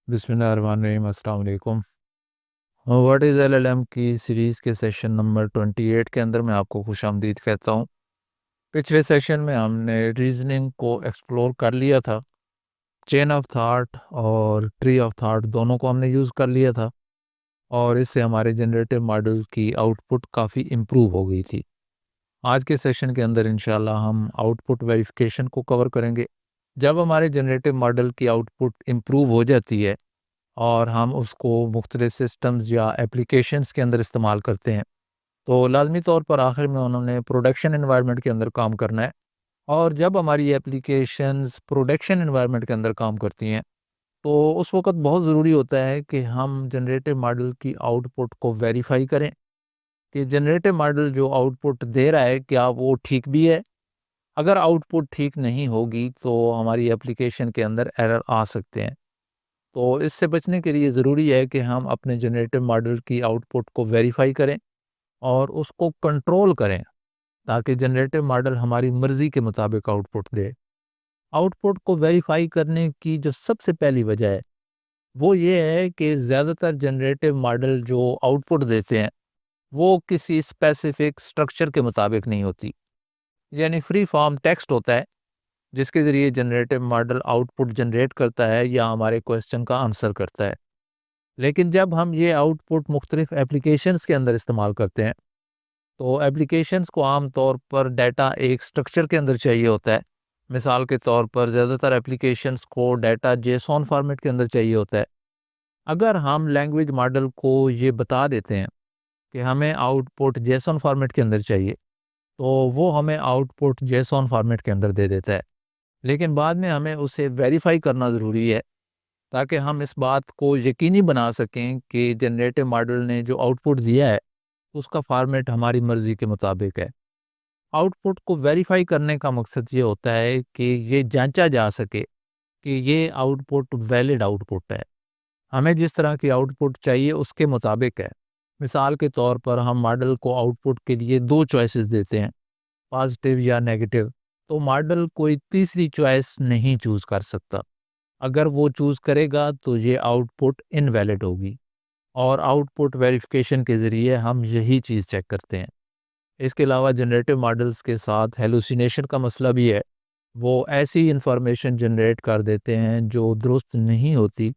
बिस्मिल्लाहिर्रहमानिर्रहीम, अस्सलाम वालेकुम। व्हाट इज़ एलएलएम की सीरीज़ के सेशन नंबर 28 के अंदर मैं आपको खुशामदीद कहता हूँ। पिछले सेशन में हमने रीजनिंग को एक्सप्लोर कर लिया था। चेन ऑफ थॉट और ट्री ऑफ थॉट दोनों को हमने यूज़ कर लिया था और इससे हमारे जनरेटिव मॉडल की आउटपुट काफ़ी इम्प्रूव हो गई थी। आज के सेशन के अंदर इंशाल्लाह हम आउटपुट वेरिफिकेशन को कवर करेंगे। जब हमारे जनरेटिव मॉडल की आउटपुट इम्प्रूव हो जाती है और हम उसको मुख्तलिफ सिस्टम्स या एप्लीकेशंस के अंदर इस्तेमाल करते हैं, तो लाजमी तौर पर आखिर में उन्होंने प्रोडक्शन एनवायरनमेंट के अंदर काम करना है। और जब हमारी एप्लीकेशंस प्रोडक्शन एनवायरनमेंट के अंदर काम करती हैं, तो उस वक्त बहुत ज़रूरी होता है कि हम जनरेटिव मॉडल की आउटपुट को वेरीफाई करें कि जनरेटिव मॉडल जो आउटपुट दे रहा है क्या वो ठीक भी है। अगर आउटपुट ठीक नहीं होगी तो हमारी एप्लीकेशन के अंदर एरर आ सकते हैं। तो इससे बचने के लिए ज़रूरी है कि हम अपने जनरेटिव मॉडल की आउटपुट को वेरीफाई करें और उसको कंट्रोल करें ताकि जनरेटिव मॉडल हमारी मर्ज़ी के मुताबिक आउटपुट दे। आउटपुट को वेरीफाई करने की जो सबसे पहली वजह है वो ये है कि ज़्यादातर जनरेटिव मॉडल जो आउटपुट देते हैं वो किसी स्पेसिफिक स्ट्रक्चर के मुताबिक नहीं होती। यानी फ्री फॉर्म टेक्स्ट होता है जिसके ज़रिए जनरेटिव मॉडल आउटपुट जनरेट करता है या हमारे क्वेश्चन का आंसर करता है। लेकिन जब हम ये आउटपुट मुख्तलिफ एप्लीकेशंस के अंदर इस्तेमाल करते हैं, तो एप्लीकेशंस को आम तौर पर डाटा एक स्ट्रक्चर के अंदर चाहिए होता है। मिसाल के तौर पर ज़्यादातर एप्लीकेशंस को डाटा जेसॉन फॉर्मेट के अंदर चाहिए होता है। अगर हम लैंग्वेज मॉडल को ये बता देते हैं कि हमें आउटपुट जेसॉन फॉर्मेट के अंदर चाहिए, तो वो हमें आउटपुट जेसॉन फॉर्मेट के अंदर दे देता है। लेकिन बाद में हमें उसे वेरीफाई करना ज़रूरी है ताकि हम इस बात को यकीनी बना सकें कि जनरेटिव मॉडल ने जो आउटपुट दिया है उसका फॉर्मेट हमारी मर्ज़ी के मुताबिक है। आउटपुट को वेरीफाई करने का मकसद ये होता है कि ये जांचा जा सके कि ये आउटपुट वैलिड आउटपुट है, हमें जिस तरह की आउटपुट चाहिए उसके मुताबिक है। मिसाल के तौर पर हम मॉडल को आउटपुट के लिए दो चॉइसेस देते हैं, पॉजिटिव या नेगेटिव, तो मॉडल कोई तीसरी चॉइस नहीं चूज़ कर सकता। अगर वो चूज़ करेगा तो ये आउटपुट इनवैलिड होगी और आउटपुट वेरिफिकेशन के ज़रिए हम यही चीज़ चेक करते हैं। इसके अलावा जनरेटिव मॉडल्स के साथ हेलुसिनेशन का मसला भी है। वो ऐसी इंफॉर्मेशन जनरेट कर देते हैं जो दुरुस्त नहीं होती,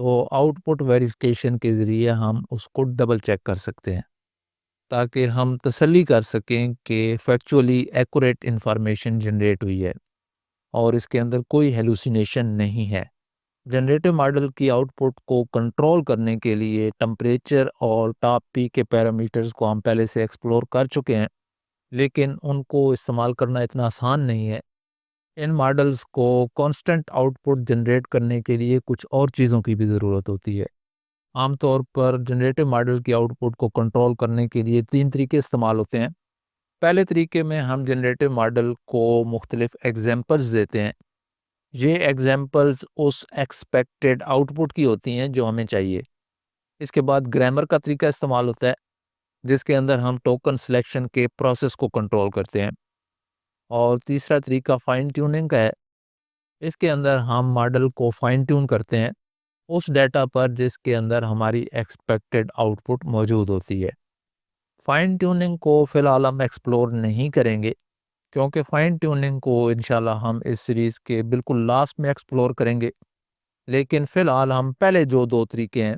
तो आउटपुट वेरिफिकेशन के ज़रिए हम उसको डबल चेक कर सकते हैं ताकि हम तसल्ली कर सकें कि फैक्चुअली एक्यूरेट इंफॉर्मेशन जनरेट हुई है और इसके अंदर कोई हेलुसिनेशन नहीं है। जनरेटिव मॉडल की आउटपुट को कंट्रोल करने के लिए टेम्परेचर और टॉप पी के पैरामीटर्स को हम पहले से एक्सप्लोर कर चुके हैं, लेकिन उनको इस्तेमाल करना इतना आसान नहीं है। इन मॉडल्स को कांस्टेंट आउटपुट जनरेट करने के लिए कुछ और चीज़ों की भी ज़रूरत होती है। आमतौर पर जनरेटिव मॉडल की आउटपुट को कंट्रोल करने के लिए तीन तरीके इस्तेमाल होते हैं। पहले तरीके में हम जनरेटिव मॉडल को मुख्तलिफ एग्जांपल्स देते हैं। ये एग्जांपल्स उस एक्सपेक्टेड आउटपुट की होती हैं जो हमें चाहिए। इसके बाद ग्रामर का तरीका इस्तेमाल होता है जिसके अंदर हम टोकन सिलेक्शन के प्रोसेस को कंट्रोल करते हैं। और तीसरा तरीका फाइन ट्यूनिंग का है। इसके अंदर हम मॉडल को फाइन ट्यून करते हैं उस डाटा पर जिसके अंदर हमारी एक्सपेक्टेड आउटपुट मौजूद होती है। फाइन ट्यूनिंग को फ़िलहाल हम एक्सप्लोर नहीं करेंगे क्योंकि फाइन ट्यूनिंग को इंशाल्लाह हम इस सीरीज़ के बिल्कुल लास्ट में एक्सप्लोर करेंगे। लेकिन फ़िलहाल हम पहले जो दो तरीके हैं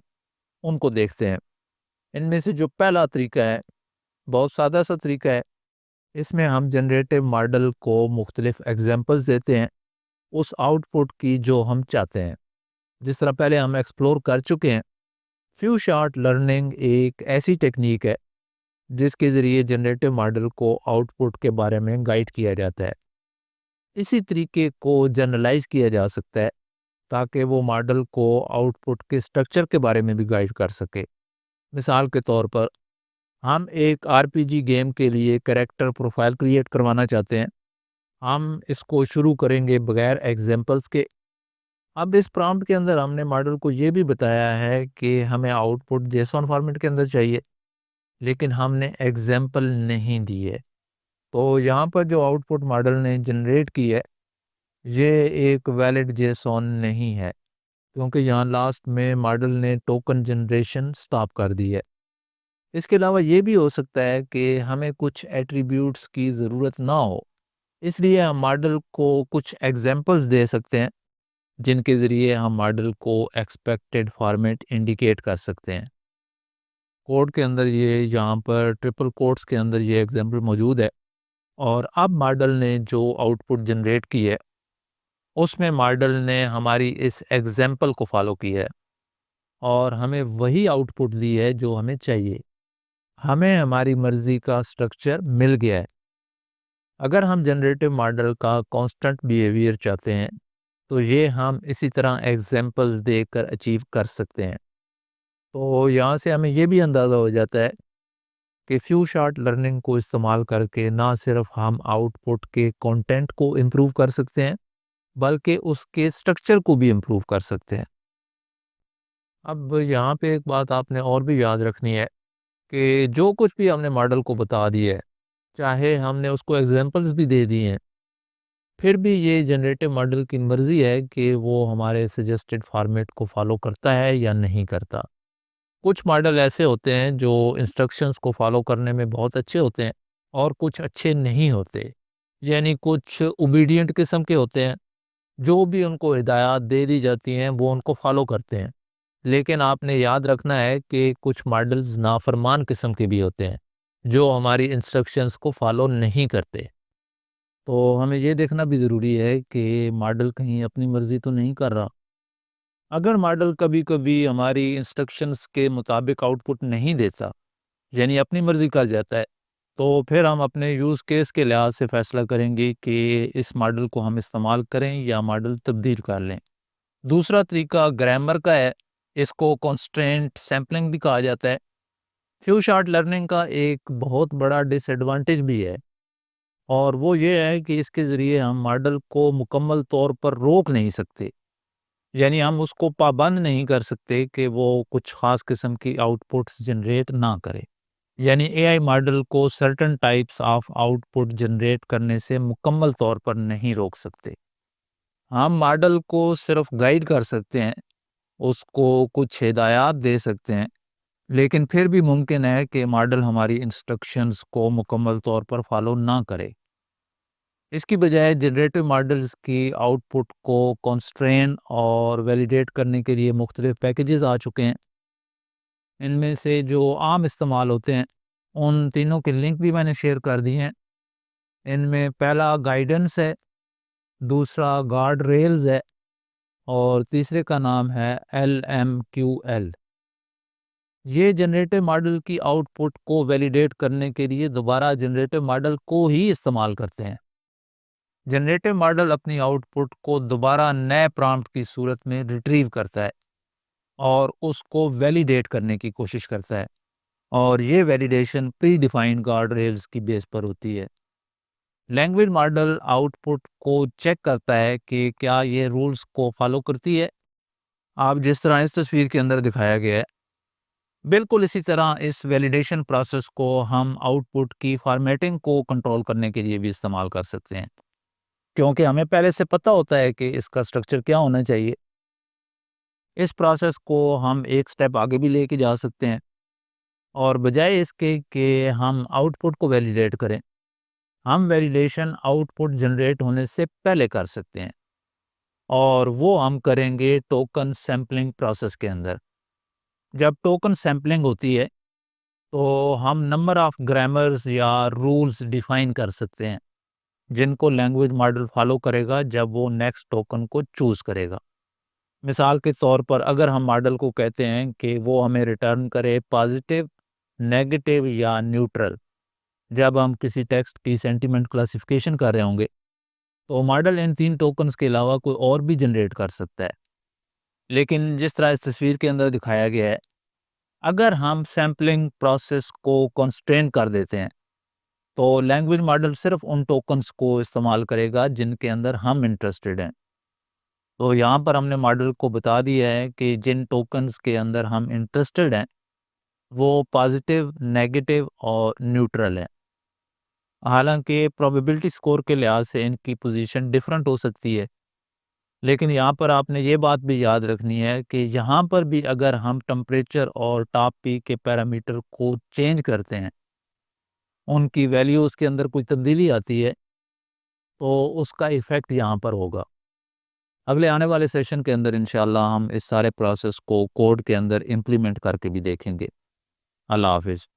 उनको देखते हैं। इनमें से जो पहला तरीका है बहुत सादा सा तरीका है। इसमें हम जनरेटिव मॉडल को मुख्तलिफ एग्जांपल्स देते हैं उस आउटपुट की जो हम चाहते हैं। जिस तरह पहले हम एक्सप्लोर कर चुके हैं, फ्यू शॉट लर्निंग एक ऐसी टेक्निक है जिसके ज़रिए जनरेटिव मॉडल को आउटपुट के बारे में गाइड किया जाता है। इसी तरीके को जनरलाइज किया जा सकता है ताकि वो मॉडल को आउटपुट के स्ट्रक्चर के बारे में भी गाइड कर सके। मिसाल के तौर पर हम एक आरपीजी गेम के लिए कैरेक्टर प्रोफाइल क्रिएट करवाना चाहते हैं। हम इसको शुरू करेंगे बगैर एग्जांपल्स के। अब इस प्रॉम्प्ट के अंदर हमने मॉडल को ये भी बताया है कि हमें आउटपुट जेसॉन फॉर्मेट के अंदर चाहिए, लेकिन हमने एग्जांपल नहीं दी है। तो यहाँ पर जो आउटपुट मॉडल ने जनरेट की है ये एक वैलिड जेसॉन नहीं है। کیونکہ یہاں لاسٹ میں ماڈل نے ٹوکن جنریشن سٹاپ کر دی ہے۔ اس کے علاوہ یہ بھی ہو سکتا ہے کہ ہمیں کچھ ایٹریبیوٹس کی ضرورت نہ ہو، اس لیے ہم ماڈل کو کچھ ایگزامپلس دے سکتے ہیں جن کے ذریعے ہم ماڈل کو ایکسپیکٹڈ فارمیٹ انڈیکیٹ کر سکتے ہیں۔ کوڈ کے اندر یہاں پر ٹرپل کوٹس کے اندر یہ ایگزامپل موجود ہے، اور اب ماڈل نے جو آؤٹ پٹ جنریٹ کی ہے اس میں ماڈل نے ہماری اس ایگزامپل کو فالو کی ہے اور ہمیں وہی آؤٹ پٹ دی ہے جو ہمیں چاہیے۔ ہمیں ہماری مرضی کا سٹرکچر مل گیا ہے۔ اگر ہم جنریٹو ماڈل کا کانسٹنٹ بیہیویئر چاہتے ہیں تو یہ ہم اسی طرح ایگزامپلز دے کر اچیو کر سکتے ہیں۔ تو یہاں سے ہمیں یہ بھی اندازہ ہو جاتا ہے کہ فیو شارٹ لرننگ کو استعمال کر کے نہ صرف ہم آؤٹ پٹ کے کنٹینٹ کو امپروو کر سکتے ہیں بلکہ اس کے سٹرکچر کو بھی امپروو کر سکتے ہیں۔ اب یہاں پہ ایک بات آپ نے اور بھی یاد رکھنی ہے کہ جو کچھ بھی ہم نے ماڈل کو بتا دی ہے، چاہے ہم نے اس کو ایگزامپلز بھی دے دی ہیں، پھر بھی یہ جنریٹو ماڈل کی مرضی ہے کہ وہ ہمارے سجسٹڈ فارمیٹ کو فالو کرتا ہے یا نہیں کرتا۔ کچھ ماڈل ایسے ہوتے ہیں جو انسٹرکشنز کو فالو کرنے میں بہت اچھے ہوتے ہیں اور کچھ اچھے نہیں ہوتے، یعنی کچھ اوبیڈینٹ قسم کے ہوتے ہیں، جو بھی ان کو ہدایات دے دی جاتی ہیں وہ ان کو فالو کرتے ہیں۔ لیکن آپ نے یاد رکھنا ہے کہ کچھ ماڈلز نافرمان قسم کے بھی ہوتے ہیں جو ہماری انسٹرکشنز کو فالو نہیں کرتے۔ تو ہمیں یہ دیکھنا بھی ضروری ہے کہ ماڈل کہیں اپنی مرضی تو نہیں کر رہا۔ اگر ماڈل کبھی کبھی ہماری انسٹرکشنز کے مطابق آؤٹ پٹ نہیں دیتا، یعنی اپنی مرضی کر جاتا ہے، تو پھر ہم اپنے یوز کیس کے لحاظ سے فیصلہ کریں گے کہ اس ماڈل کو ہم استعمال کریں یا ماڈل تبدیل کر لیں۔ دوسرا طریقہ گرامر کا ہے، اس کو کانسٹرینٹ سیمپلنگ بھی کہا جاتا ہے۔ فیو شارٹ لرننگ کا ایک بہت بڑا ڈس ایڈوانٹیج بھی ہے، اور وہ یہ ہے کہ اس کے ذریعے ہم ماڈل کو مکمل طور پر روک نہیں سکتے، یعنی ہم اس کو پابند نہیں کر سکتے کہ وہ کچھ خاص قسم کی آؤٹ پٹس جنریٹ نہ کرے، یعنی اے آئی ماڈل کو certain types of out put generate کرنے سے مکمل طور پر نہیں روک سکتے۔ ہم ماڈل کو صرف گائیڈ کر سکتے ہیں، اس کو کچھ ہدایات دے سکتے ہیں، لیکن پھر بھی ممکن ہے کہ ماڈل ہماری انسٹرکشنز کو مکمل طور پر فالو نہ کرے۔ اس کی بجائے جنریٹو ماڈلز کی آؤٹ پٹ کو کانسٹرین اور ویلیڈیٹ کرنے کے لیے مختلف پیکیجز آ چکے ہیں۔ ان میں سے جو عام استعمال ہوتے ہیں ان تینوں کے لنک بھی میں نے شیئر کر دی ہیں۔ ان میں پہلا گائیڈنس ہے، دوسرا گارڈ ریلز ہے، اور تیسرے کا نام ہے LMQL۔ یہ جنریٹو ماڈل کی آؤٹ پٹ کو ویلیڈیٹ کرنے کے لیے دوبارہ جنریٹو ماڈل کو ہی استعمال کرتے ہیں۔ جنریٹو ماڈل اپنی آؤٹ پٹ کو دوبارہ نئے پرامپٹ کی صورت میں ریٹریو کرتا ہے اور اس کو ویلیڈیٹ کرنے کی کوشش کرتا ہے، اور یہ validation predefined guardrails کی بیس پر ہوتی ہے۔ لینگویج ماڈل آؤٹ پٹ کو چیک کرتا ہے کہ کیا یہ رولز کو فالو کرتی ہے۔ آپ جس طرح اس تصویر کے اندر دکھایا گیا ہے، بالکل اسی طرح اس ویلیڈیشن پروسیس کو ہم آؤٹ پٹ کی فارمیٹنگ کو کنٹرول کرنے کے لیے بھی استعمال کر سکتے ہیں، کیونکہ ہمیں پہلے سے پتہ ہوتا ہے کہ اس کا سٹرکچر کیا ہونا چاہیے۔ اس پروسیس کو ہم ایک سٹیپ آگے بھی لے کے جا سکتے ہیں، اور بجائے اس کے کہ ہم آؤٹ پٹ کو ویلیڈیٹ کریں، ہم ویلیڈیشن آؤٹ پٹ جنریٹ ہونے سے پہلے کر سکتے ہیں، اور وہ ہم کریں گے ٹوکن سیمپلنگ پروسیس کے اندر۔ جب ٹوکن سیمپلنگ ہوتی ہے تو ہم نمبر آف گرامرز یا رولز ڈیفائن کر سکتے ہیں جن کو لینگویج ماڈل فالو کرے گا جب وہ نیکسٹ ٹوکن کو چوز کرے گا۔ مثال کے طور پر اگر ہم ماڈل کو کہتے ہیں کہ وہ ہمیں ریٹرن کرے پازیٹیو، نیگیٹو یا نیوٹرل جب ہم کسی ٹیکسٹ کی سینٹیمنٹ کلاسیفیکیشن کر رہے ہوں گے، تو ماڈل ان تین ٹوکنز کے علاوہ کوئی اور بھی جنریٹ کر سکتا ہے۔ لیکن جس طرح اس تصویر کے اندر دکھایا گیا ہے، اگر ہم سیمپلنگ پروسیس کو کنسٹرین کر دیتے ہیں تو لینگویج ماڈل صرف ان ٹوکنز کو استعمال کرے گا جن کے اندر ہم انٹرسٹڈ ہیں۔ تو یہاں پر ہم نے ماڈل کو بتا دیا ہے کہ جن ٹوکنز کے اندر ہم انٹرسٹڈ ہیں وہ پازیٹیو، نیگیٹو اور نیوٹرل ہیں۔ حالانکہ پروبیبلٹی سکور کے لحاظ سے ان کی پوزیشن ڈیفرنٹ ہو سکتی ہے، لیکن یہاں پر آپ نے یہ بات بھی یاد رکھنی ہے کہ یہاں پر بھی اگر ہم ٹمپریچر اور ٹاپ پی کے پیرامیٹر کو چینج کرتے ہیں، ان کی ویلیوز کے اندر کوئی تبدیلی آتی ہے تو اس کا ایفیکٹ یہاں پر ہوگا۔ اگلے آنے والے سیشن کے اندر انشاءاللہ ہم اس سارے پروسیس کو کوڈ کے اندر امپلیمنٹ کر کے بھی دیکھیں گے۔ اللہ حافظ۔